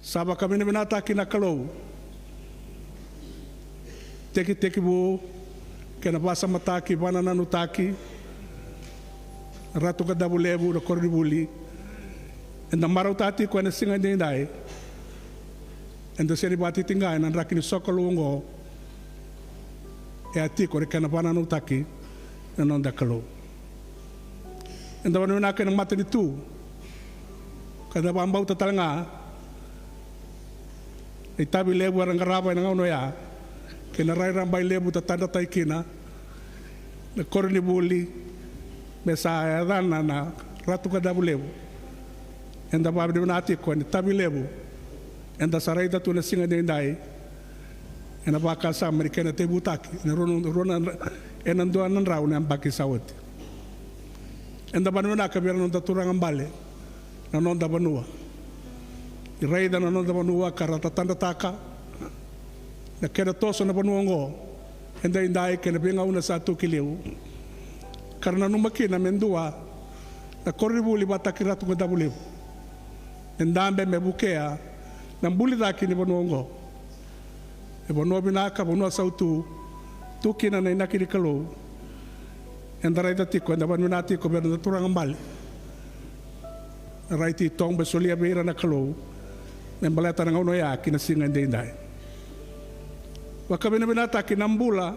Saba kami na binata kinakalou. Teki bu, kena basa mataki, banana nutaki, ratu kadabu lebu, na kornibuli. Enda marau tati ko na singa dindai. Enda seri bati tinggai na rakini sokolungo. E ati ko kena banana nutaki, na nonda kalou. Enda wanu na kena mata di tu. Kada bambau tatalanga. Itabi lebu arang garaba na ngauno ya. Kena rai rambai lebu tatanda taikina. Na korni buli. Mesa adana na ratu kadabu lebu. Enda babi de nati ko ni tabi lebu. Enda sarai datu na singa dendai. Ena baka sa amerikana te butaki. Na rona enando anan rau na ambaki sawati. Enda banu na kabira no daturang ambale. Na nonda banua. Iraida na nonda banua karata tanda taka. Na kena toso na banua ngo. Enda indai kena benga una satu kiliu. Karena numaki na mendua. Na koribuli bataki ratu kadabuliu. Endambe mebukea. Na mbuli daki ni banua ngo. E banua binaka banua sautu. Tukina na inaki di kalau. Enda raida tiko. Enda banua natiko berna turang ambali. Raiti tong besolia beira na kalau. Nembaleta na ngauno ya kina singa ndendai. Wakabina binata kinambula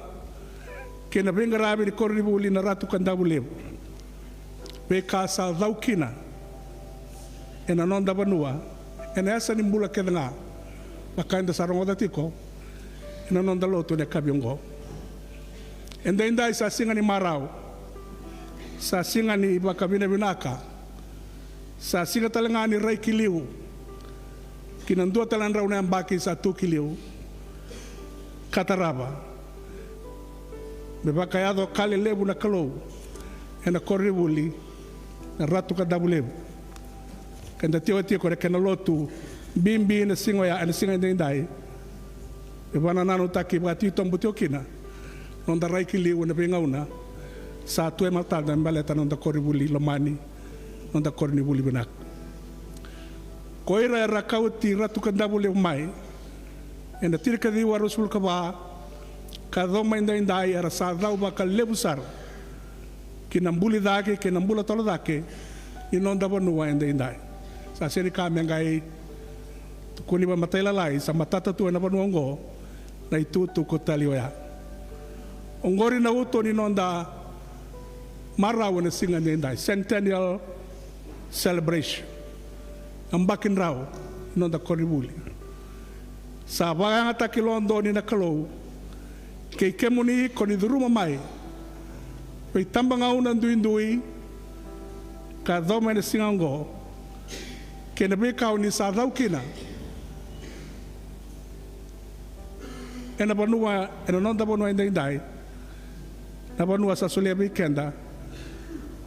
kina benga rabi di korribuli na ratu kandabu lebu. Beka sa daukina. Ena nonda banua. Ena esa nimbula kedanga. Makainda sarong odatiko. Ena nonda loto ne kabiongo. Endendai sa singa ni marau. Sa singa ni wakabina binaka. Sa singa talanga ni rai kiliu. Kinandua talan rau na ambaki sa tu kiliu. Kataraba. Bebakayado kali lebu na kalau. Ena korribuli. Na ratu kadabu lebu. Kanda tiwa kore kena lotu. Bimbi na singo ya. Ena singa indai. Bebana nanu taki bati tombu tiokina. Nonda rai kiliu na bengauna. Sa tu ematal na mbaleta nonda korribuli lomani. Nonda korribuli benak. Koira era kauti ratu kandabu lebu mai. Ena tirka di warusul kaba. Kadoma indai era sadau bakal lebusar. Kinambuli dake, kinambula tolo dake. Inonda banua indai. Sa seri kami ngai. Kuni ba matay lalai. Sa matata tu na banua ngo. Na itutu ko talioya. Ongori na uto ni nonda. Maraw na singa indai. Centennial celebration. Ambakin raw. Nonda koribuli. Sa bagang atakilondo ni nakalou. Kay kemuni koni duruma mai. Pay tambang au nanduindui. Ka doma na singango. Kay nabikaw ni sa daw kina. Ena banua, ena nonda banua indai. Na banua sa sulia bikenda.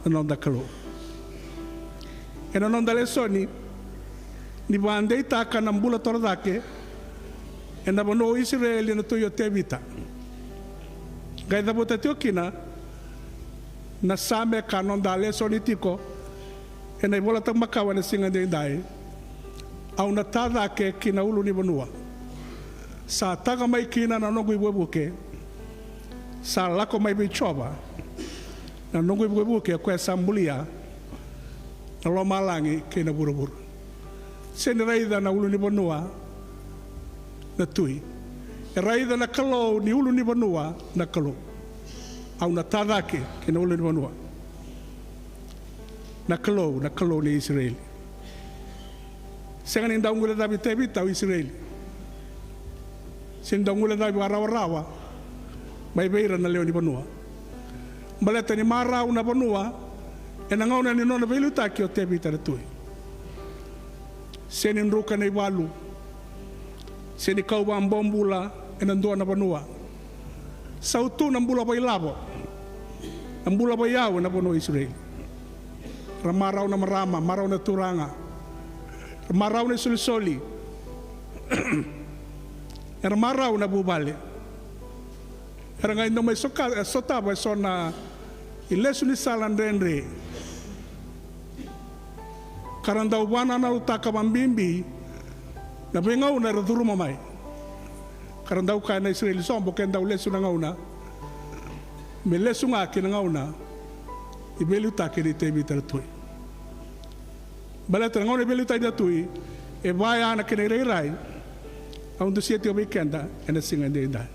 Nonda kalou. Ena nonda lesoni. Ni bandei taka nambula toradake. Ena bono Israel na tuyo tebita. Gai da bota tiokina. Na same kanon dale sonitiko. Ena ibola tak makawa na singa dendai. Au na tada ke kina ulu ni bonua. Sa taga mai kina na nongo ibuebuke. Sa lako mai bichoba. Na nongo ibuebuke kwe sambulia. Na lo malangi kina buru-buru. Seni raida na ulu ni bonua. Na tui. E raida na kalau ni ulu ni banua na kalau. Au na tadake ke na ulu ni banua. Na kalau ni Israel. Sengan inda ungula dabi tebita o Israel. Sinda ungula dabi warawa-rawa. May beira na leo ni banua. Baleta ni marau na banua. E nangauna ni nona belutaki o tebita na tui. Senin ruka na iwalu. Seni kau ba ambambula enandua na banua. Sautu nambula ba ilabo. Nambula ba yaw na banua Israel. Ramaraw na marama, maraw na turanga. Ramaraw na sulisoli. Ramaraw na bubali. Era ngayon na may sota ba so na ilesu ni salan renre. Karanda ubana na utaka mambimbi. Na be ngauna ra duru mamai. Karandau ka na Israel sombo ken dau lesu na ngauna. Me lesu nga ki na ngauna. Ibelu ta ke te bi tar tui. Bala tra ngauna ibelu ta da tui e vai ana ke nei rai. Ang do siete o weekenda e na singa de da.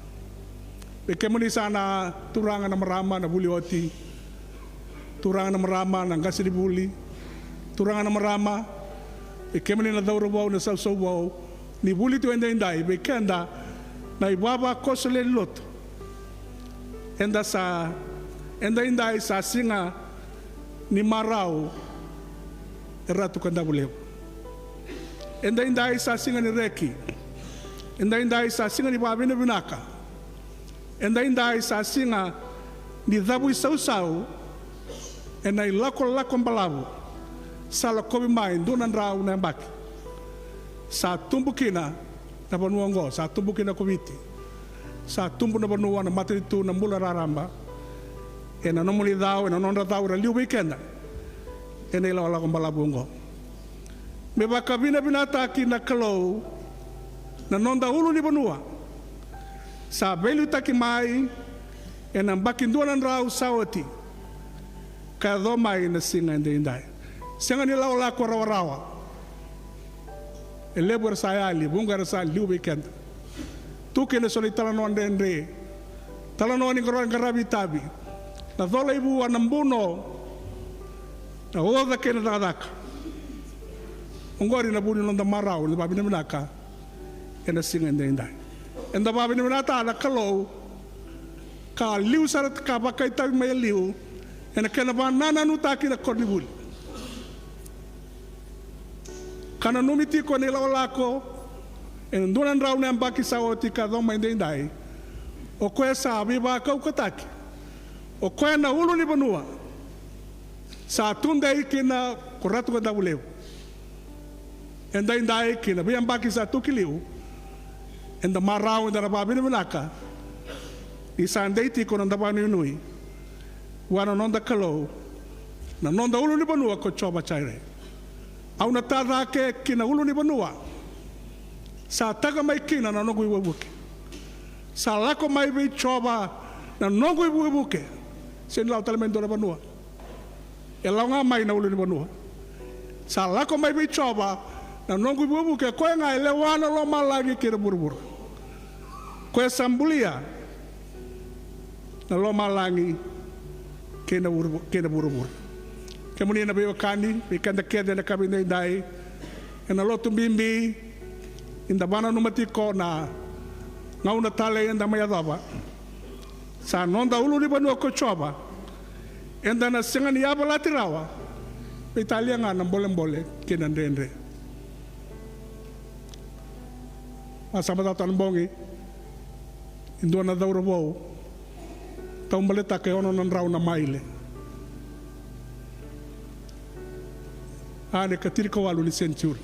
Be ke muni sana turanga na marama na buli oti. Turanga na marama na gasiri buli. Turanga na marama e ke muni na dauro wau na sau sau wau. Ni buli tu enda indai be kenda na ibaba kosole loto. Enda indai sa singa ni marau e ratu kanda buleu. Enda indai sa singa ni reki. Enda indai sa singa ni babina binaka. Enda indai sa singa ni dhabu sau sau. Ena ilako mbalabu. Sala kobi mai ndunan rau na mbaki. Sa tumbukina na panuango, sa tumbukina komiti. Sa tumbu na panua na matiritu na mula raramba. E na nomuli dao, e na nonda dao ra liu weekenda. E na ilawa lako malabungo. Me baka bina binata ki na kalou, na nonda ulu ni panua. Sa belu taki mai, e na mbaki nduanan rau sawati. Kaya do mai na singa indai. Singa ni lau lako rawa-rawa. E lebur saya ali, bunga rasa liu weekend. Tu kene soli talanoan dendre, talanoan ingoroan garabi tabi. Na thola ibu anambuno, na oda kene dadaka. Ungori na buni nonda marau, ni babi naminaka, e na singa indai. Enda babi naminata ala kalou, ka liu sarat ka bakai tabi mai liu, e na kena banana nutaki na kornibuli. Kana numiti ko nila olako en dunan rau ne ambaki sawoti ka doma indai o ko sa biba ka ukataki o ko na ulu ni banua sa tundai kina koratu ka dabuleu indai kina bi ambaki sa tukiliu enda marau enda babi ni manaka isandei ti ko nda banu nui wana nonda kalo na nonda ulu ni banua ko choba chaire. Au na tada ke kina ulu ni banua. Sa taga mai kina na nogu iwabuke. Sa lako mai bei choba na nogu iwabuke. Sen lau talamendo na banua. E lau nga mai na ulu ni banua. Sa lako mai bei choba na nogu iwabuke. Koe nga ele wana lo malagi kira buru-buru. Koe sambulia na lo malagi kina buru-buru. Kemudian na biwa kani, ikan dekede na kami na indai, na lotu bimbi, inda bana numatiko na ngau na tale inda mayadaba. Sa nonda ulu ni banua ko choba, inda na singa ni yaba latirawa, Italia nga na mbole kinandendre. Masama tatan bongi, indo na dauro bou, taumbaleta ke ono nan rau na maile. Ane katiri kawalu ni sentur.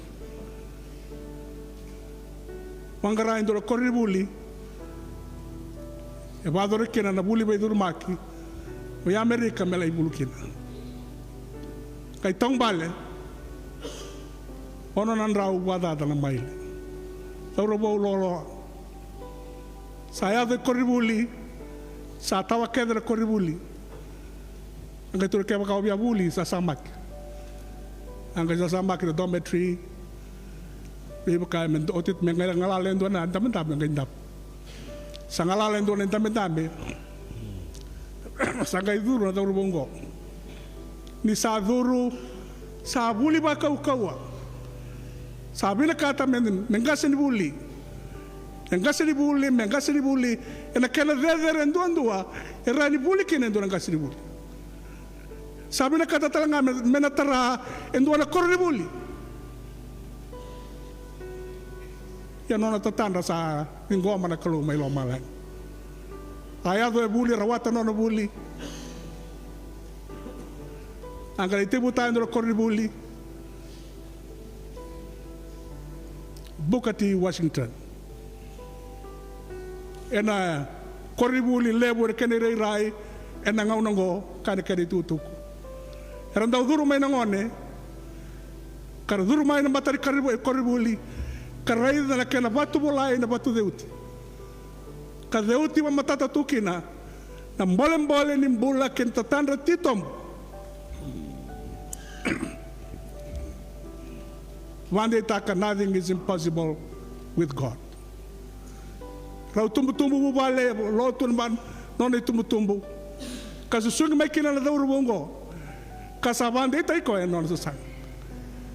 Mangara indora korri buli. E badore kena na buli baidur maki. O ya Amerika mela ibulu kina. Kai tong bale. Ono nan rau wadada na maile. Tauro bau lolo. Saya de korri buli. Sa tawa kedra korri buli. Angai tur keba kau bia buli sa samaki. Angka sama kita dormitory, ibu kaya mentotit mengalalen tuan na tamen-tamen ngendap, sangalalen tuan tamen-tamen, sangai duru na tahu bongo, ni sa duru, sa buli ba kau, sabi na kata mengasih buli, enak kena deder tuan dua, erani buli kena tuan mengasih buli. Sabi na kata talaga menatara endo na korribuli. Ya no natatanda sa ngoma na kalu may lomalan. Ayado e buli rawata no buli. Angala itibu tayo ndo korribuli. Booker T. Washington. Ena korribuli lebur kenere rai ena ngaunango kane kane tutuku. Erandau duru mai nangone, kar duru mai na matari korribuli, Karaida na kena batu bola na batu deuti. Ka deuti wa matata tukina na mbole ni mbula ken tatandra titom. Wande taka nothing is impossible with God. Rau tumbu bubale lo tunban noni tumbu. Kasusungi mai kina na dauru bongo. Kasabande tai ko non susang.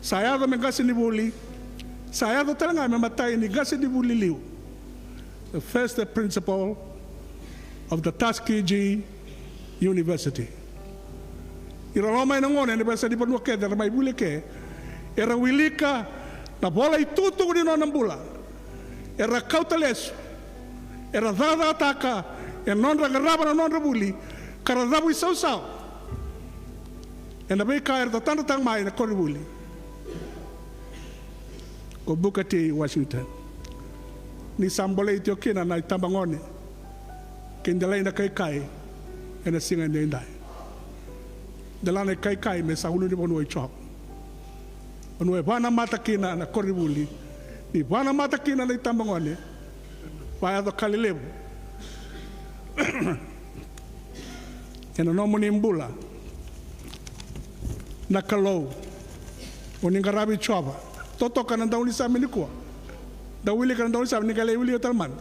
Saya do mengasi ni buli. Saya do talanga me matai ni gasi ni buli liu. The first principle of the Tuskegee University. Ira Roma ina ngone ni basa di panua ke da mai buli ke. Era wilika na bola itutu ni non bula. Era kautales. Era dada ataka e non ragaraba na non rabuli. Karadabu sau. E na bei kaer da tanda tang mai na koribuli. Ko Booker T. Washington. Ni sambole itio kina na itambangone. Kendalai na kai e na singa ni indai. Dalane kai me sa ulu ni bonu i chop. Bonu e bana mata kina na koribuli. Ni bana mata kina na itambangone. Vai do Kalilebu. E na nomo ni mbula. Na kalou. O ningarabi choba. Toto kana dauli sa minikua. Dauli kana dauli sa nikale uli otalman.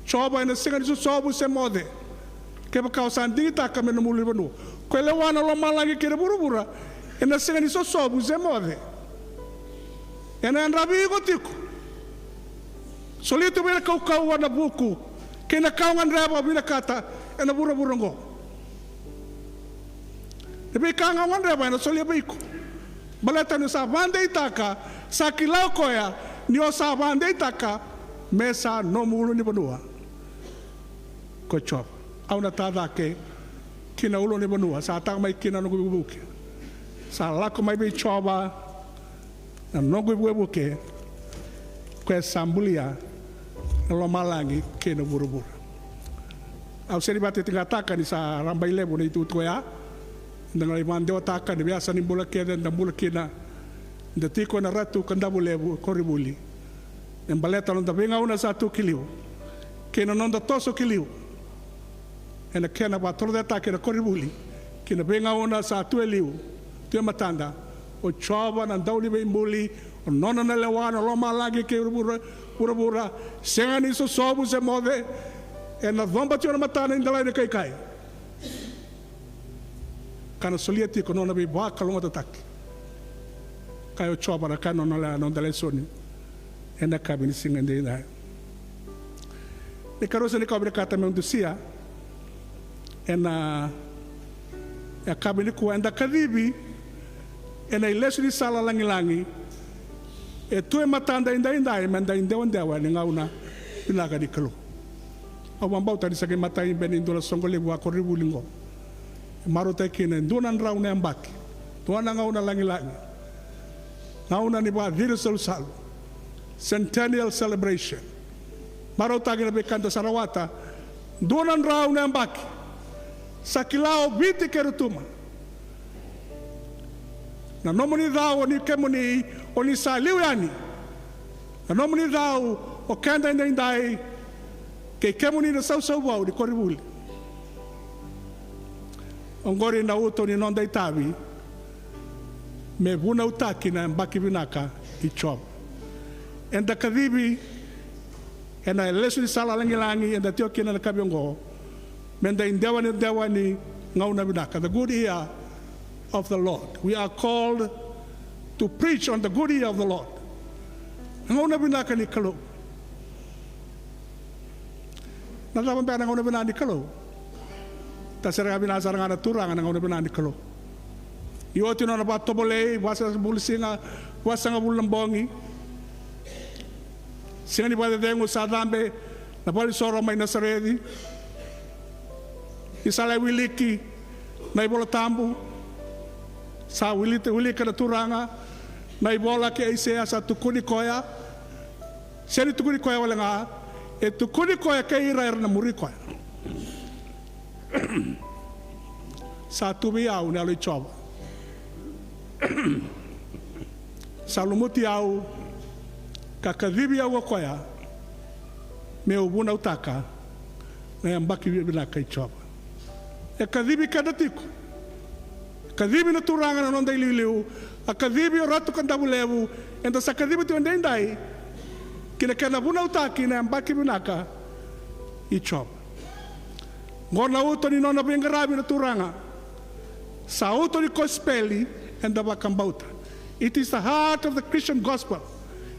Choba ina singa disu sobu se mode. Kepa kausan dita kame no muli banu. Kwele wana lo malangi kire burubura. Ina singa disu sobu se mode. Ina anrabi gotiku. Solito bela kau wana buku. Kena kau nganraba bina kata. Ina bura-burango. Tapi kanga nganraba ina solia baiku. Baleta ni sa bande itaka. Sa kilau koya. Ni o sa bande itaka. Mesa no mulu ni banua. Ko chop. Au na tada ke. Kina ulo ni banua. Sa atang mai kina no bubuke. Sa lako mai bei choba. Na no bubuke. Ko sambulia. Lo malangi ke no buru-buru. Au seri bate tingataka ni sa rambai lebo na itu ya. Dengan iman dewa taka ni biasa ni bola kena na bola kena. Da tiko na ratu kandabu lebo koribuli. En baleta non da venga una satu kiliu. Kena non da toso kiliu. En kena ba toro da taka na koribuli. Kena venga una satu eliu. Tu matanda. O chova na dauli be mbuli. O nona na lewana lo malangi ke bura-bura. Senga ni so sobu se move. En na vomba tio na matana indalai de kai. Kana solia tiko nona be ba kalonga tataki. Kayo choba na kana nona non dale soni. Ena kabini singende ina. Ne karosa ni kabre kata me undusia. Ena ya kabini ku enda kadibi. Ena ilesu ni sala langi-langi. E tu e matanda inda manda indewa ni ngauna pinaga di kalo. Au mambau tadi sake matai ben indola songole wa koribu lingo. Maruta kina ndunan rauna ambaki. Tuana ngauna langi-langi. Ngauna ni ba diri salu. Centennial celebration. Maruta kina bekanta Sarawata. Ndunan rauna ambaki. Sakilao biti kerutuma. Na nomoni dao ni kemoni oni saliu yani. Na nomoni dao o kenda indai ke kemoni na sau wau di koribuli. Ongori na uto ni nonda itabi. Me buna utaki na mbaki binaka i chop. Enda kadibi ena lesu ni sala langi enda tio kina na kabiongo. Menda indewa ni ngauna binaka. The good ear of the Lord. We are called to preach on the good ear of the Lord. Ngauna binaka ni kalo. Nalaman ba ngauna binaka ni kalo? Tasera binasa ngana turanga ngauna binaka ni kalo. Ioti no na batobole wasa bulisinga wasa ngabulambongi. Singa ni bade dengo sadambe na bali soro mai nasaredi. Isala wiliki na ibola tambu. Sa wilika na turanga na ibola ke isea sa tukuni koya. Seri tukuni koya wala nga e tukuni koya ke ira na muri koya. Sa tubi au na lo choba. Sa lumuti au Kakadhibi au koya me ubuna utaka na ambaki bila kai choba e kadhibi kadatiku kadhibi na turanga na nonda iliu a kadhibi o ratu kandabu levu enda sa kadhibi tu ndai kina kana buna utaki na ambaki binaka i choba ngona uto ni nona bengarabi na turanga sa uto ni kospeli enda bakambauta. It is the heart of the Christian gospel.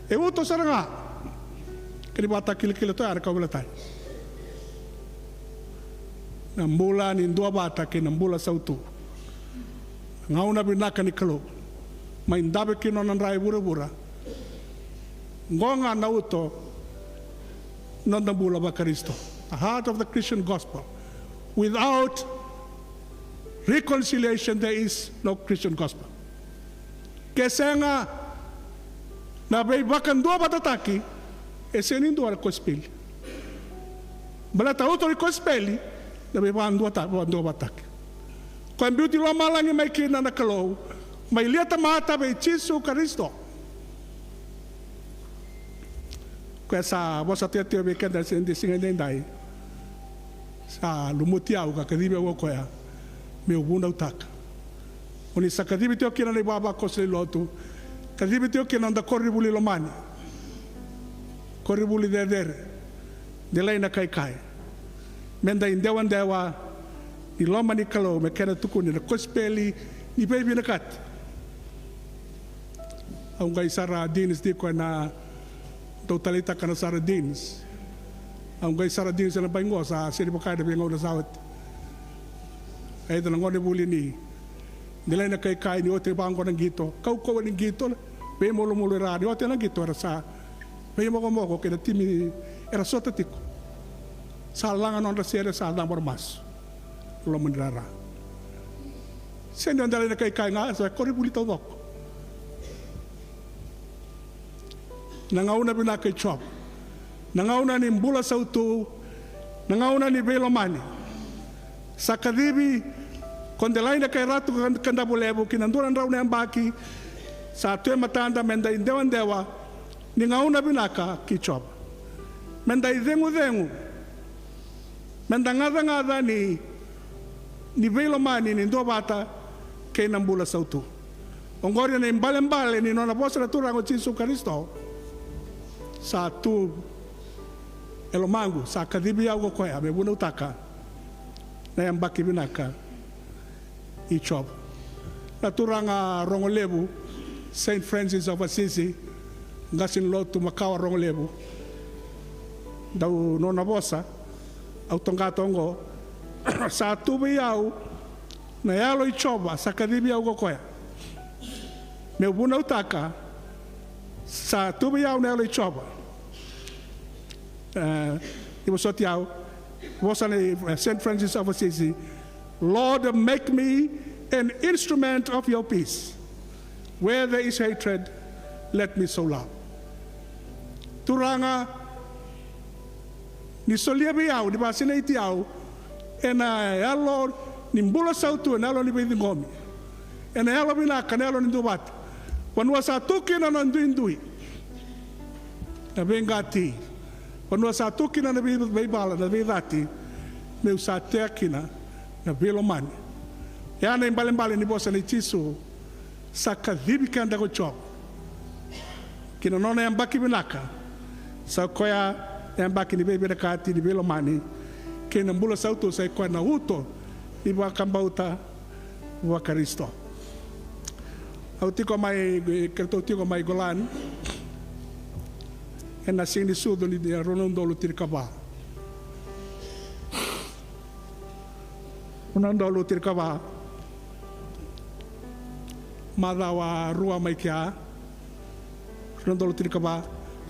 E uto saranga kini bata kili to ara kaulatai na mbula ni ndua bata ke na mbula sautu ngauna binaka ni kalo mai ndabe kino na rai bura ngonga na uto nonda mbula ba Kristo. The heart of the Christian gospel. Without reconciliation there is no Christian gospel. Kesenga na bei bakan dua batataki e senin dua kospeli balata auto kospeli na bei ban dua bataki ko beauty lo malangi mai kina na kalo mai liata mata bei Jesu Kristo ko esa bosa te be kenda sendi singa dai sa lumutia uka kadibe wo ko ya me ubunda utaka oni sakadibi te kina le baba kosle lotu kadibi te kina nda korribuli lomani korribuli de laina kai menda indewan dewa ni lomani kalo me kena tuku ni kospeli ni baby na kat au ngai sara dinis di ko na totalita kana sara dinis au ngai sara dinis na baingo sa seri bakai de bengo na sawat ai de ngone buli ni nilai na kai ni ote bango ng gito kau ni gito be molo radio ote na gito era sa be mo ke timi era sota tiko sa langa non rasere sa dang mas lo mendrara sendo ndale na kai nga sa koribuli to dok nangauna bina kai chop nangauna ni mbula sautu nangauna ni belomani sa kadibi kondelai na kay ratu kanda bulebu kinanduran raw na ambaki sa tuwe matanda menda indewa ni ngauna binaka kichop menda idengu menda ngada ni velo mani ni ndo bata kay nambula sautu ongori na imbale ni nona bosa na turango Jesu Kristo sa tu elomangu sa kadibi yago koya me buna utaka na ambaki binaka ichop na turanga rongolebu Saint Francis of Assisi ngasin lotu makawa rongolebu dau nona bosa au tongatongo sa tubi yau na yalo ichoba sa kadibi yau gokoya me buna utaka sa tubi yau na yalo ichoba ibosoti yau bosa na Saint Francis of Assisi. Lord, make me an instrument of your peace. Where there is hatred, let me sow love. Turanga ni solia biau di basina itiau ena ya Lord ni mbula sautu ena lo ni bidi ngomi ena ya lo bina kanelo ni dubat wanua satuki na ndui na bengati wanua satuki na bibala na bidati me usatea kina na belomani yana imbale ni bosa ni Jesu sakadhibi kanda ko chop kina nona yambaki binaka sa koya yambaki ni bebe kati ni belomani kina mbula sauto sa ko na uto iba kambauta wa Kristo au tiko mai kerto tiko mai golan ena sini sudo ni ronondolo tirkaba unandolo tirkaba madawa rua mai kia ronondolo tirkaba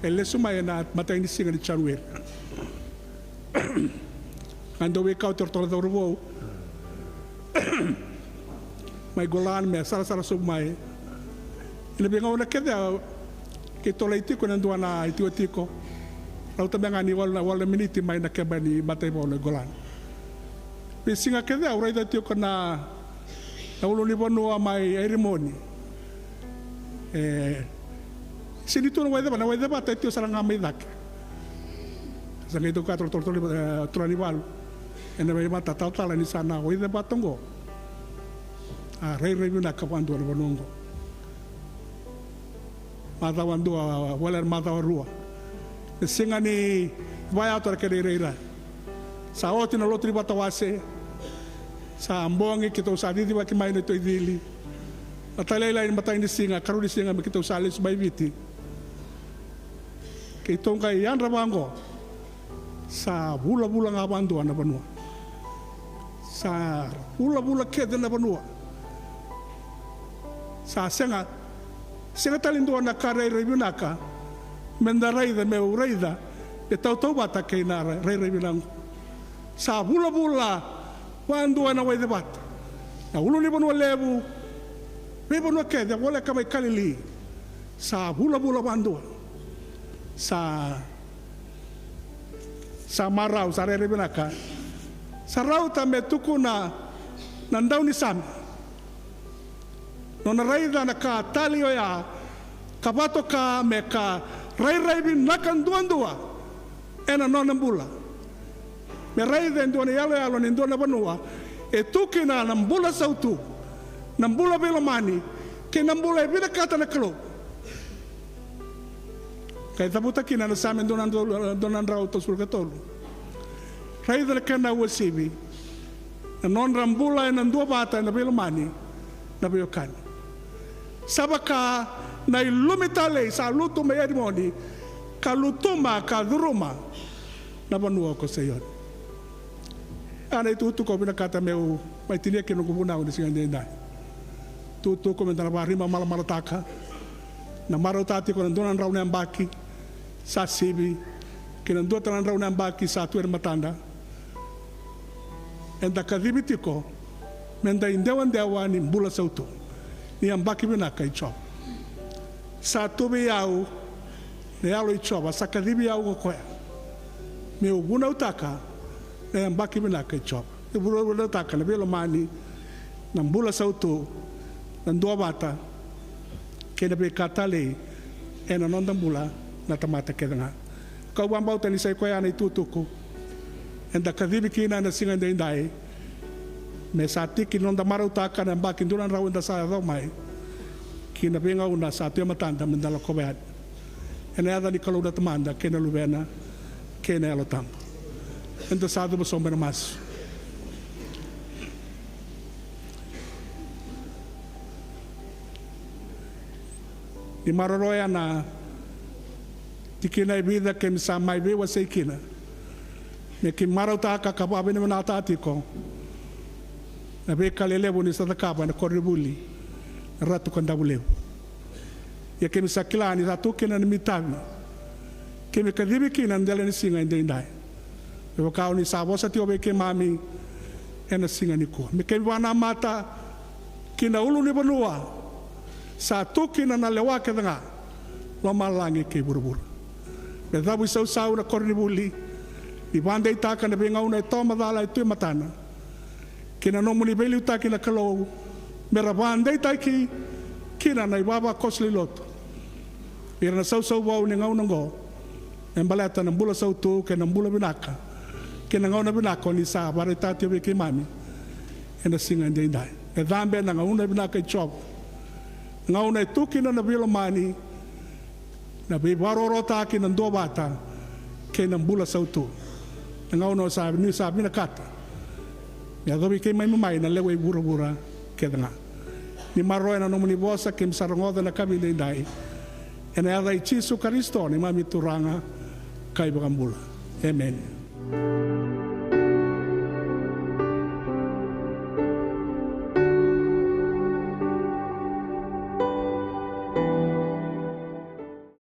ele sumai na matai ni singa ni charwer ando we kau tortola do ruo mai golan me sara sumai ile benga ona keda ke tolai tiko nando na itiko lau tambanga ni wala miniti mai na keba ni matai bola golan pesinga keda ora ida tiko na ulo ni bono mai erimoni Sinito na wede ba tayo sarang ngamay dak. Sa ngito ka tortoli tranival. Ena may mata tala ni sana wede ba tongo. Rei na kapandu na banongo. Mata wandu wala mata warua. Singa ni vai ator ke reira. Sa oti na lotri batawase. Sa ambongi kita usadi di baki mai to idili. Atalay lain matay ni singa karu ni singa kita usali subay biti. Kitong kay yan rabango. Sa bula-bula nga bandu na banua. Sa bula-bula kede na banua. Sa singa talinduan na karay ribunaka. Mendaray da meu reida. Tau bata kay na ray ribunang. Sa bula-bula bandu na way debat. Na ulo ni banua lebu. Bebo no kede wala kamay kalili. Sa bula-bula bandu. Sa marau sa ray ribunaka. Sa rau tambe tuku na nandaw ni Sam. Nona raida na ka talio ya kabato ka me ka rai bin nakan duan ena nona mbula me raida ndona yalo ni ndona banua e tuki na nambula sautu nambula bela mani ke nambula bida kata na klo kai tabuta kina na Sam ndona rau to sulgatolo raida ka na wasibi na non rambula ena ndua bata na bela mani na beokani sabaka na ilumitale sa luto may edmoni kalutuma kaduruma na banua ko sayon ana itutu ko binakata meu may tinia kinugubuna ko singa ndenda tutu ko mentana barima malamarataka na marotati ko nandonan raw na ambaki sa sibi kinando tanan raw na ambaki sa tuer matanda enda kadibiti ko menda indewan ni bula sautu ni ambaki binaka ichop sa tobe yau ne alo ichop sa kadibi yau ko me ubuna utaka ne ambaki binaka ichop e bula utaka le belo mani na bula sautu na dua bata ke na be katale e na nonda bula na tamata ke nga ka bambau tani sai ko yana itutuku enda kadibi kina na singa ndai me sati ki nonda marutaka na mbaki nduran rawenda sa mai kina benga una sa tu matanda mendala kobead ena ada ni kalau da tamanda kena lubena kena elo tam enda sa do somber mas di maroroya na tikina vida ke msa mai be wa sekina me ki marutaka ka ba bene na tatiko na be kalele boni sa takaba na koribuli ratu kandabuleu ya kemi sakilani ratu kena ni mitavi kemi kadibi kina ndele ni singa ndai yo kao ni sabo sa tio be ke mami ena singa ni ko me kemi wana mata kina ulu ni banua sa tu kina na lewa ke nga lo malangi ke burbur be dabu sau na koribuli di bande itaka na benga una toma dala itu matana kina no muni beli utaki na kalau merabanda itaki kina na ibaba kosli loto ira na sau wau ni ngau nango embalata na bula sau tu ke na bula binaka kina ngau na binaka ni sa bare tati be ke mami ena singa ndai e dambe na ngau na binaka chop ngau na tu kina na bilo mani na be baroro ta kina ndo bata ke na bula sau tu ngau no sa ni sa binakata ya dobi ke mai na lewe bura ke nga ni maroe na nomuni bosa ke msarangoda na kami ndai ena ya dai Jesu Kristo ni mami turanga kai bagambula amen.